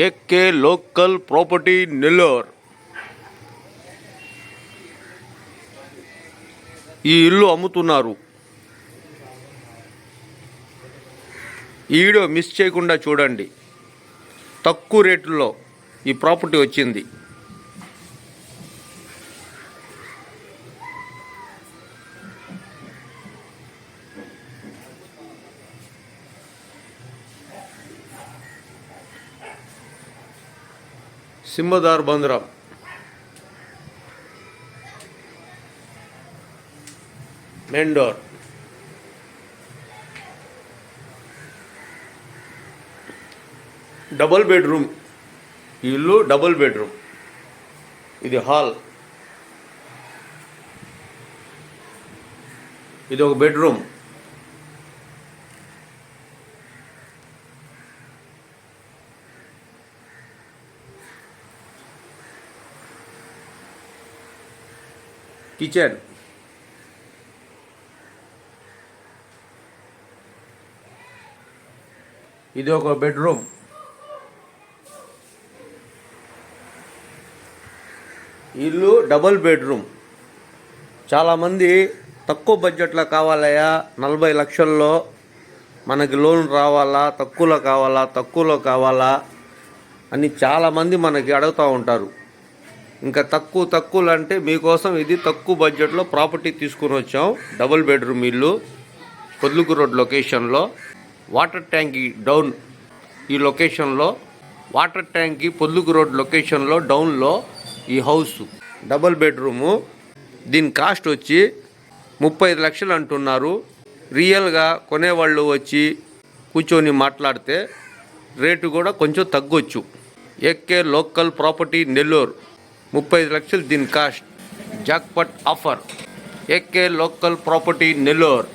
AK local property Nellore. ఈ ఇల్లు అమ్ముతున్నారు. ఈ వీడియో మిస్ చేయకుండా చూడండి. తక్కువ రేట్లో ఈ ప్రాపర్టీ వచ్చింది. సింహదార్ బందరం, మెయిన్ డోర్, డబుల్ బెడ్రూమ్. ఈ ఇల్లు డబుల్ బెడ్రూమ్. ఇది హాల్, ఇది ఒక బెడ్రూమ్. కిచెన్, ఇది ఒక బెడ్రూమ్. ఇల్లు డబుల్ బెడ్రూమ్. చాలామంది తక్కువ బడ్జెట్లో కావాలయ్యా, 40 లక్షల్లో మనకి లోన్ రావాలా, తక్కువలో కావాలా అని చాలామంది మనకి అడుగుతూ ఉంటారు. ఇంకా తక్కువలు అంటే మీకోసం ఇది తక్కువ బడ్జెట్లో ప్రాపర్టీ తీసుకుని వచ్చాం. డబుల్ బెడ్రూమ్ ఇల్లు, పొద్దులూరు రోడ్ లొకేషన్లో, వాటర్ ట్యాంక్ డౌన్ ఈ లొకేషన్లో, వాటర్ ట్యాంక్ పొద్దులూరు రోడ్ లొకేషన్లో డౌన్లో ఈ హౌస్ డబుల్ బెడ్రూము. దీని కాస్ట్ వచ్చి 35 లక్షలు అంటున్నారు. రియల్గా కొనేవాళ్ళు వచ్చి కూర్చొని మాట్లాడితే రేటు కూడా కొంచెం తగ్గొచ్చు. ఏకే లోకల్ ప్రాపర్టీ నెల్లూరు, 35 లక్షలు దీని cost. Jackpot offer. AK local property Nellore.